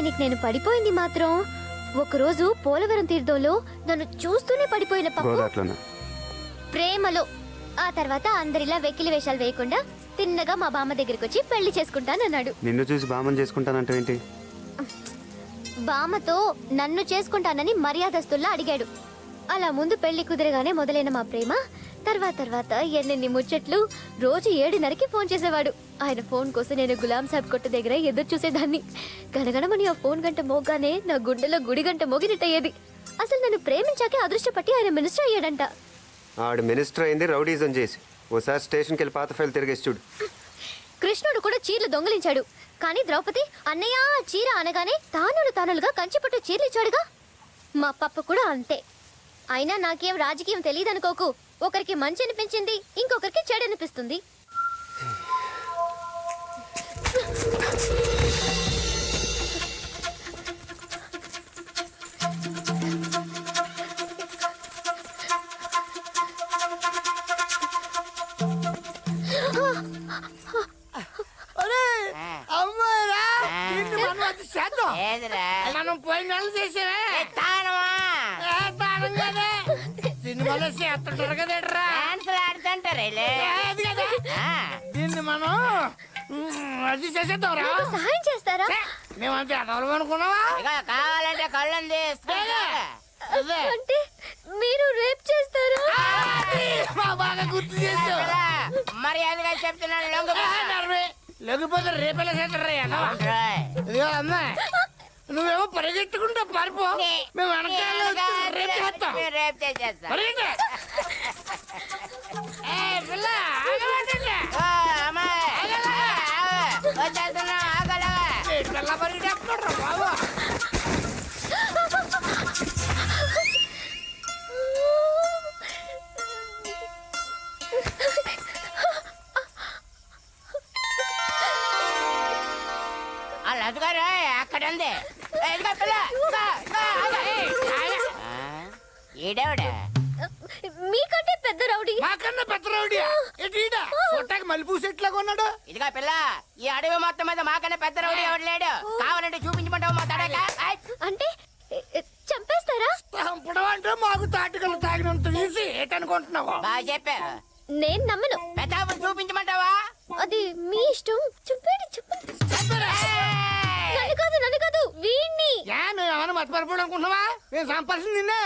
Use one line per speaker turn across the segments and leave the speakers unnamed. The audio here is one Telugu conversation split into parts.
దానికి నేను పడిపోయింది మాత్రం ఒకరోజు పోలవరం తీర్థంలో నన్ను చూస్తూనే పడిపోయిన పప్పు ప్రేమలో. ఆ తర్వాత అందరిలా వెకిలి వేషాలు వేయకుండా తిన్నగా మా బామ్మ దగ్గరికి వచ్చి పెళ్లి చేసుకుంటానన్నాడు.
నిన్ను చూసి బామ్మని చేసుకుంటానంటే ఏంటి?
బామ్మతో నన్ను చేసుకుంటానని మర్యాదస్తుల్లా అడిగాడు. అలా ముందు పెళ్లి కుదిరగానే మొదలైన మా ప్రేమ తర్వాత ఎన్నెన్ని ముచ్చట్లు. రోజు 7:30కి ఫోన్ చేసేవాడు. ఆయన ఫోన్ కోసం నేను గులాం సాబ్ కొట్టు దగ్గర ఎదురు చూసేదాన్ని. గణగణమని ఆ ఫోన్ గంట మోగానే నా గుండెలో గుడి గంట మోగినట్టయ్యేది. అసలు నన్ను ప్రేమించాకే అదృష్టపట్టి ఆయన మినిస్టర్ అయ్యాడంట.
ఆడు మినిస్టర్ అయింది రౌడీజం చేసి. ఓసారి స్టేషన్కి వెళ్ళి పాత ఫైల్ తిరిగేసి చూడు.
కృష్ణుడు కూడా చీరలు దొంగిలించాడు. కానీ ద్రౌపది అన్నయ్య చీర అనగానే తానులుగా కంచిపట్టు చీరలిచ్చాడుగా. మా పప్ప కూడా అంతే. అయినా నాకేం రాజకీయం తెలియదనుకోకు. ఒకరికి మంచి అనిపించింది, ఇంకొకరికి చెడు అనిపిస్తుంది.
మనం పోయిన నెలలు చేసేవే సినిమాలో చేస్తుంటారు కదరా ఆడుతుంటారు దీన్ని మనం అది చేసేద్దాం రా.
సహాయం చేస్తారా?
మేమంతే అనవలం అనుకున్నావా?
కావాలంటే కళ్ళని
అంటే మీరు రేప్ చేస్తారా?
బాగా గుర్తు చేసావు.
మరి అందుగా చెప్తున్నాను.
లేకపోతే రేపెలా చేస్తారా? ఇదిగో అమ్మా, నువ్వేమో పరిగెత్తుకుంటా పారిపో. మేము వెనకాల రేపు చేస్తాం. పిల్ల పిల్ల పరిగెత్తుకుంటారా బాబు?
అదుగారు అక్కడ ఉంది. ఈడేవిడ
మీకంటే పెద్ద రౌడీ.
మాకన్నా పెద్ద రౌడీ చూడటానికి మల్లెపూ సెట్లాగా ఉన్నాడు.
ఇదిగా పిల్ల, ఈ అడవి మొత్తం మీద మాకన్నా పెద్ద రౌడీ ఎవడు లేడు. కావాలంటే చూపించమంటావు మా తడక.
అంటే చంపేస్తారా?
చంపడం అంటే మాకు తాటికలు తాగినంత ఈజీ ఏంటనుకుంటున్నావు?
బాగా చెప్పా.
నేను నమ్మను.
పెద్ద చూపించమంటావా?
అది మీ ఇష్టం. చెప్పండి. నన్ను కాదు వీణ్ణి.
మేమేమన్నా మర్చిపోవడం అనుకుంటున్నావా? మేము సంపాదించింది నిన్నే.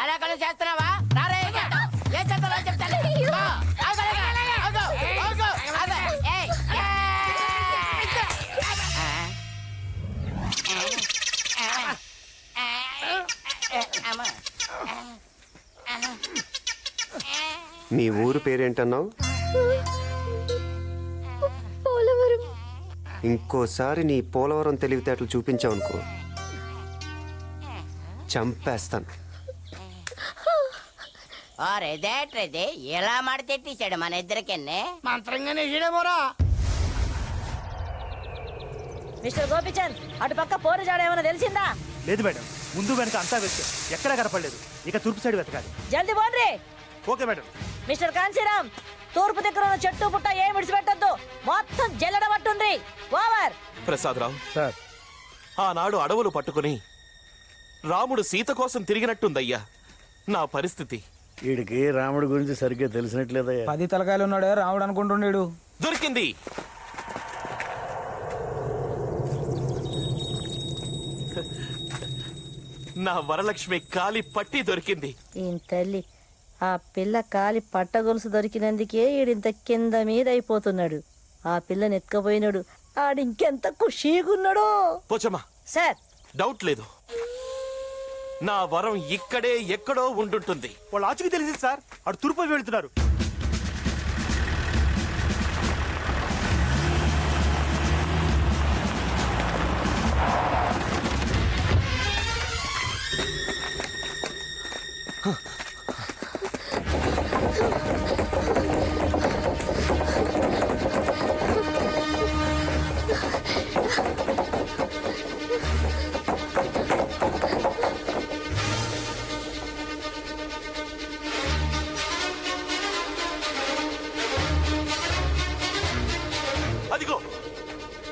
ఏడాకలు చేస్తున్నావా? ఏం చేస్తావా చెప్తాను.
మీ ఊరు పేరేంటన్నావు?
పోలవరం.
ఇంకోసారి నీ పోలవరం తెలివితేటలు చూపించావు అనుకో, చంపేస్తాను.
రేదే ఎలా మడతెట్టేశాడు మన ఇద్దరికెన్నే.
మంత్రంగానే వేసాడేమోరా.
మిస్టర్ గోపిచంద్, అటు పక్క పోరు జాడ ఏమైనా తెలిసిందా?
లేదు మేడం, ముందు వెనక అంతా వెతికా, ఎక్కడా కనపడలేదు. ఇక తూర్పు సైడ్ వెతకాలి.
జల్దీ పోండి.
Okay madam.
మిస్టర్ కాంశీరామ్, తూర్పు దగ్గర ఉన్న చెట్టు పుట్ట ఏం విడిచిపెట్టద్దు. మొత్తం జల్లడ పట్టుంది. ఓవర్.
ప్రసాదరావు
సార్,
ఆనాడు అడవులు పట్టుకుని రాముడు సీత కోసం తిరిగినట్టుందయ్యా నా పరిస్థితి.
వీడికి రాముడి గురించి సరిగ్గా తెలిసినట్లేదయ్యా.
10 తలకాయలు ఉన్నాడే రాముడు అనుకుంటుండేడు.
దొరికింది. నా వరలక్ష్మి కాలి పట్టి దొరికింది.
ఈయన తల్లి, ఆ పిల్ల కాలి పట్టగొలుసు దొరికినందుకే ఈడింత కింద మీద అయిపోతున్నాడు. ఆ పిల్లని ఎత్తుకపోయినాడు. ఆడింకెంత ఖుషీగున్నాడో.
పోచమ్మా,
సార్,
డౌట్ లేదు, నా వరం ఇక్కడే ఎక్కడో ఉండుంటుంది.
వాళ్ళు ఆచుకి తెలిసింది సార్, అటు తూర్పు వెళ్తున్నారు.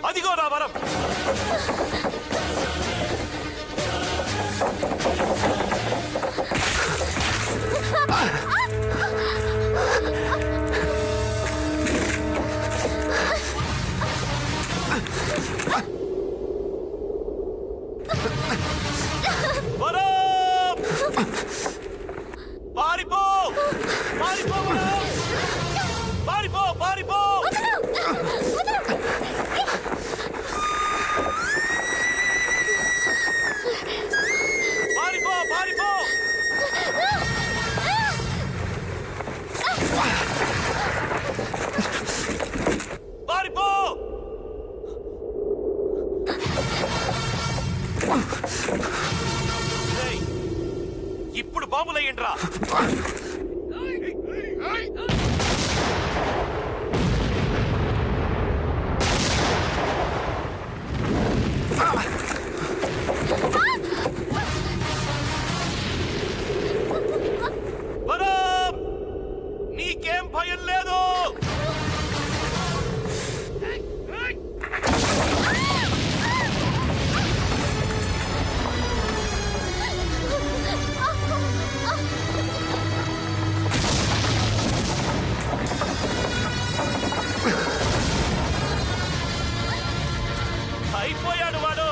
అదిగో నా వరం. వరం! పారిపో! పారిపో వరం! పారిపో! పారిపో! పారిపో! పారిపో! పారిపో! ఏయ్, ఇప్పుడు బాంబులయ్యండ్రా. వరం! నీకేం భయం లేదు. అయిపోయాడు వాడు.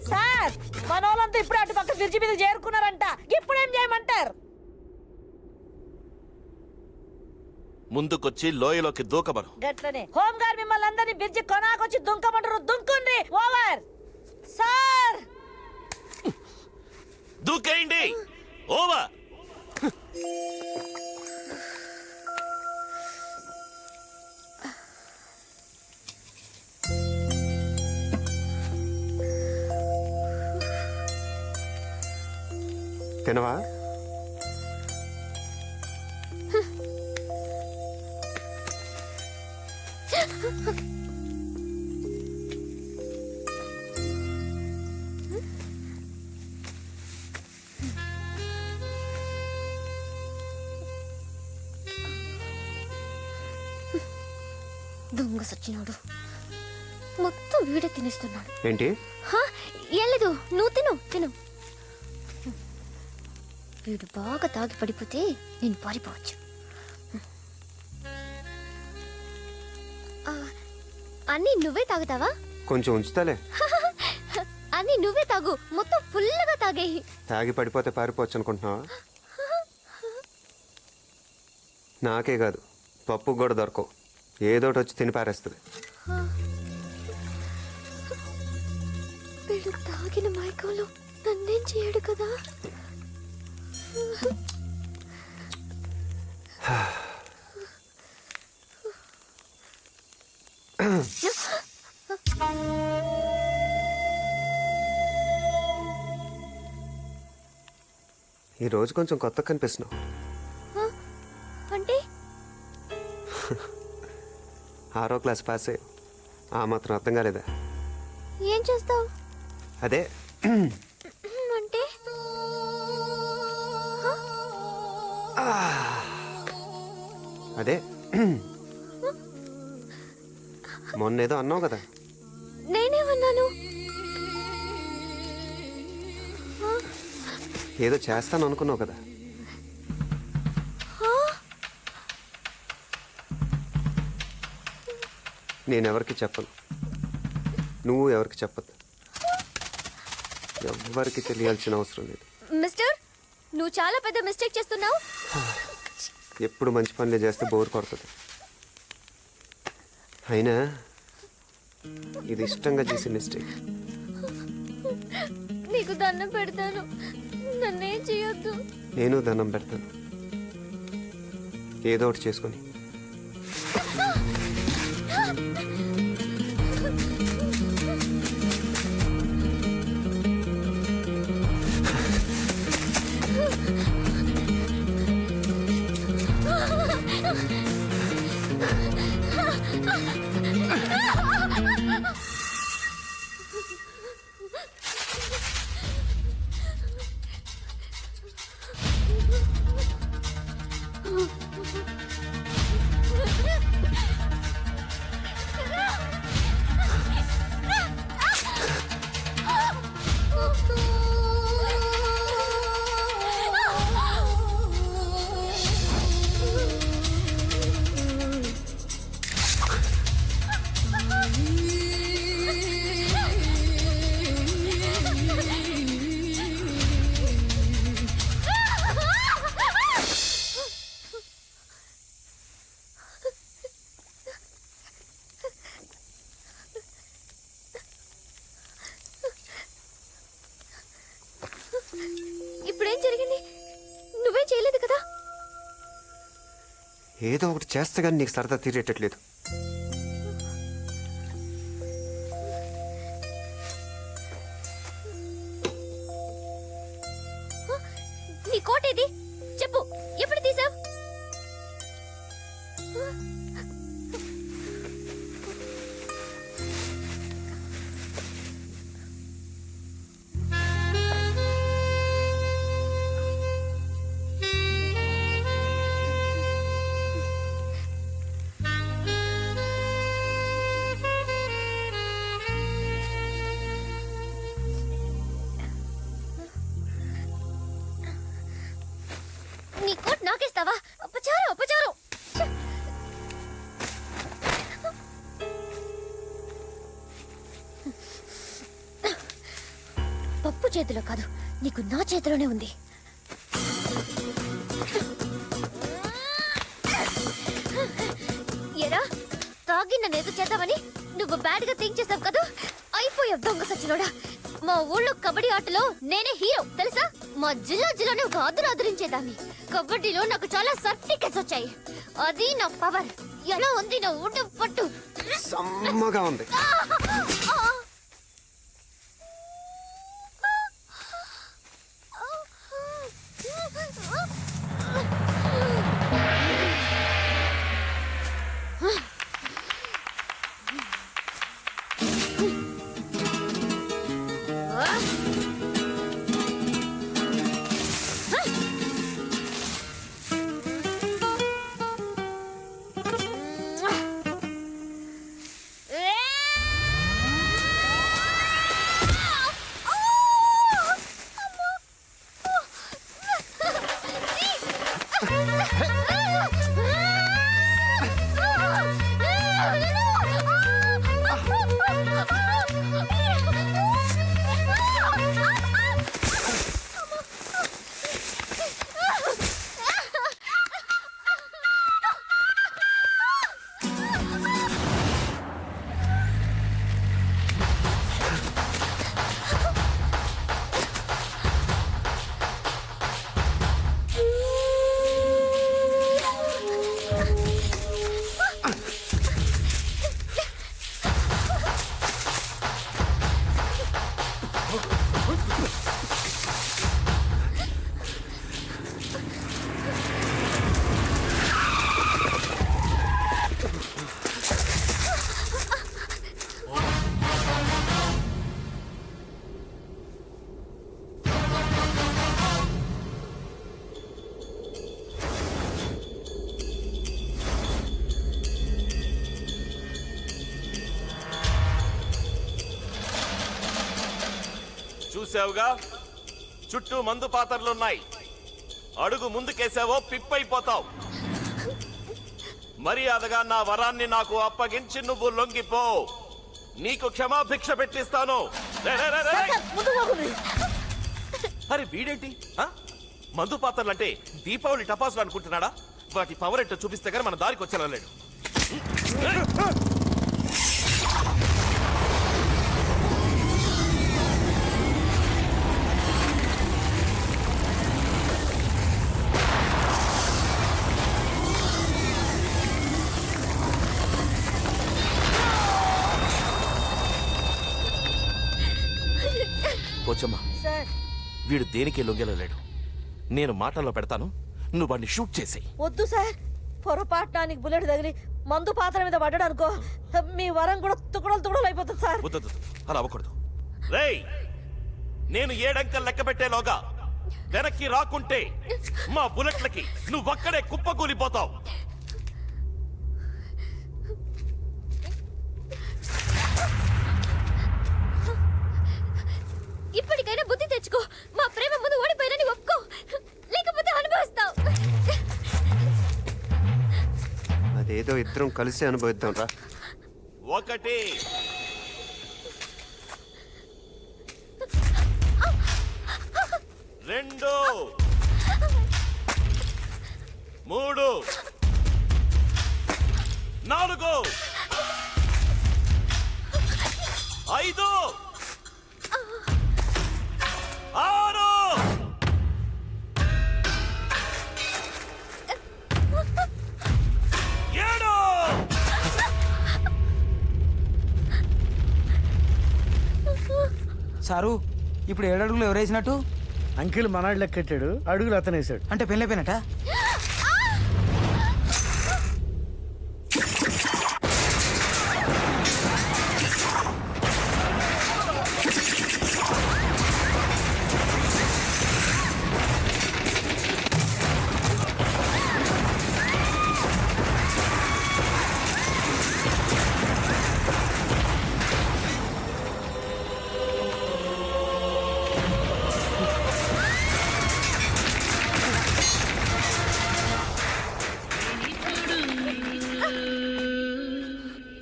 సార్ మనోళ్ళంతా ఇప్పుడు అటు పక్క బ్రిడ్జి మీద చేరుకున్నారంట. ఇప్పుడేం చేయమంటారు?
ముందుకొచ్చి లోయలోకి దూకమను.
గట్లనే హోమ్ గార్డ్ మిమ్మల్ని అందరినీ బ్రిడ్జి కొనాకొచ్చి దుంకమంటారు. దుంకుండ్రి. ఓవర్. సార్
దూకేయండి. ఓవర్.
తినవా?
దొంగ సచ్చినోడు మొత్తం వీడే తినేస్తున్నాడు.
ఏంటి?
ఏం లేదు, నువ్వు తిను తిను. వీడు బాగా తాగి పడిపోతే నేను పారిపోవచ్చు. అన్నీ నువ్వే తాగుతావా?
కొంచెం ఉంచుతాలే.
అన్నీ నువ్వే తాగు, మొత్తం ఫుల్గా తాగేయి.
తాగి పడిపోతే పారిపోవచ్చు అనుకుంటున్నావా? నాకే కాదు, పప్పు కూడా దొరకవు. ఏదోటి వచ్చి తిని పారేస్తుంది.
వీడు తాగిన మైకంలో నన్నేం చేయడు కదా.
ఈ రోజు కొంచెం కొత్త కనిపిస్తున్నావు.
అంటే
6వ క్లాస్ పాస్ అయ్యావు. ఆ మాత్రం అర్థం కాలేదా?
ఏం చేస్తావు
అదే
అంటే?
అదే మొన్నేదో అన్నావు కదా.
నేనేమన్నాను?
ఏదో చేస్తాను అనుకున్నావు కదా. నేనెవరికి చెప్పను, నువ్వు ఎవరికి చెప్పద్దు. ఎవ్వరికి తెలియాల్సిన అవసరం లేదు.
మిస్టర్, నువ్వు చాలా పెద్ద మిస్టేక్ చేస్తున్నావు.
ఎప్పుడు మంచి పనులే చేస్తే బోర్ కొడుతుంది. అయినా ఇది ఇష్టంగా చేసే మిస్టేక్.
నీకు దండం పెడతాను, నన్నేం చేయొద్దు.
నేను దండం పెడతాను, ఏదో ఒకటి చేసుకొని.
ఇప్పుడేం జరిగింది? నువ్వేం చేయలేదు కదా.
ఏదో ఒకటి చేస్తే కానీ నీకు సరదా తీరేటట్లేదు.
నీ కోట్ ఏది? చెప్పు, ఎప్పుడు తీసావు? నీ కోట్ నాకేస్తావా? అపచారం, అపచారం. పప్పు చేతిలో కాదు, నీకు నా చేతిలోనే ఉంది. ఎరా, తాగి నన్ను ఎదురు చేద్దామని నువ్వు బ్యాడ్ గా థింక్ చేసావు కదా. అయిపోయావు దొంగ సచ్చినోడా. మా ఊళ్ళో కబడ్డీ ఆటలో నేనే హీరో తెలుసా. మా జిల్లానే ఒక ఆదరించేదాన్ని. కబడ్డీలో నాకు చాలా సర్టిఫికెట్స్ వచ్చాయి. అది నా పవర్. ఎలా ఉంది నా ఊట పట్టు?
సమ్మగా ఉంది.
చూసావుగా చుట్టూ మందు పాత్రలున్నాయి. అడుగు ముందుకేసావో పిప్పైపోతావు. మర్యాదగా నా వరాన్ని నాకు అప్పగించి నువ్వు లొంగిపో. నీకు క్షమాభిక్ష పెట్టిస్తాను. రే, రే, రే, రే. అరే వీడేంటి ఆ? మందు పాత్రలంటే దీపావళి టపాసులు అనుకుంటున్నాడా? వాటి పవర్ ఏంటో చూపిస్తే కానీ మన దారికి వచ్చేలా లేడు. పోచమ్మా,
సార్
వీడు దేనికి లొంగేలా లేడు. నేను మాటల్లో పెడతాను, నువ్వు వాడిని షూట్ చేసేయి.
వద్దు సార్, పొరపాటునానికి బుల్లెట్ తగిలి మందు పాత్ర మీద పడ్డాడు అనుకో, మీ వరం కూడా తుకడలు అయిపోతుంది సార్.
వద్దు, అలా అవ్వకూడదు. రేయ్, నేను 7 అంకెలు లెక్క పెట్టేలోగా వెనక్కి రాకుంటే మా బుల్లెట్లకి నువ్వక్కడే కుప్పకూలిపోతావు.
ఇప్పటికైనా బుద్ధి తెచ్చుకో. మా ప్రేమ ముందు ఓడిపోయినని ఒప్పుకో, లేకపోతే అనుభవిస్తావు.
అదేదో ఇద్దరం కలిసి అనుభవిద్దాం రా.
1 2 3 4 5 6 7
సారు ఇప్పుడు 7 అడుగులు ఎవరేసినట్టు?
అంకిల్ మనాడు లెక్కెట్టాడు, అడుగులు అతనేసాడు.
అంటే పెళ్ళైపోయినట్ట?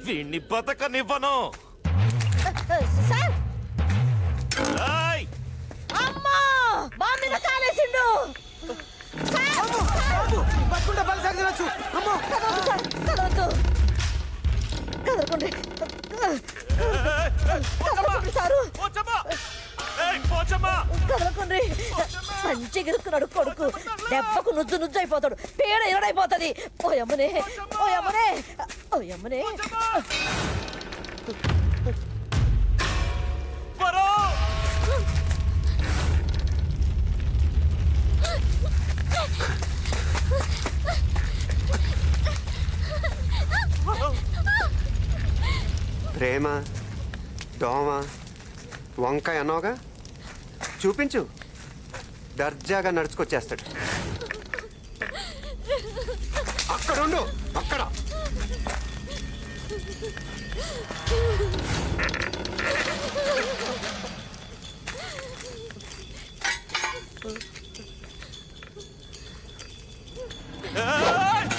వీణ్ణి బతకనివ్వను.
సార్
ఏయ్!
అమ్మా బాంబు మీద కాలేసిండు.
పట్టుకుంటే బలి సాగించవచ్చు. అమ్మో
కదలొద్దు, కదలకండి సారు,
పోచమ్మా! ఏయ్, పోచమ్మా!
కదలకండి. మంచి గిరుక్కున్నాడు కొడుకు, దెబ్బకు నుజ్జు అయిపోతాడు, పేడ ఎరడైపోతుంది. ఓయమ్మనే ఓయమ్మనే ఓయమ్మనే.
పరో!
ప్రేమ, దోమ, వంకాయ అన్నావుగా, చూపించు. దర్జాగా నడుచుకొచ్చేస్తాడు. అక్కడుండు, అక్కడ.
ఏయ్!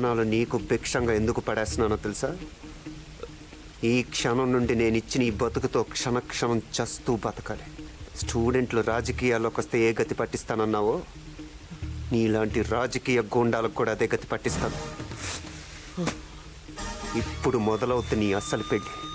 ప్రాణాలు నీకు భిక్షంగా ఎందుకు పడేస్తున్నానో తెలుసా? ఈ క్షణం నుండి నేను ఇచ్చిన ఈ బతుకుతో క్షణక్షణం చస్తూ బతకాలి. స్టూడెంట్లు రాజకీయాల్లోకి వస్తే ఏ గతి పట్టిస్తానన్నావో, నీలాంటి రాజకీయ గూండాలకు కూడా అదే గతి పట్టిస్తాను. ఇప్పుడు మొదలవుతుంది నీ అస్సలు పెళ్ళి.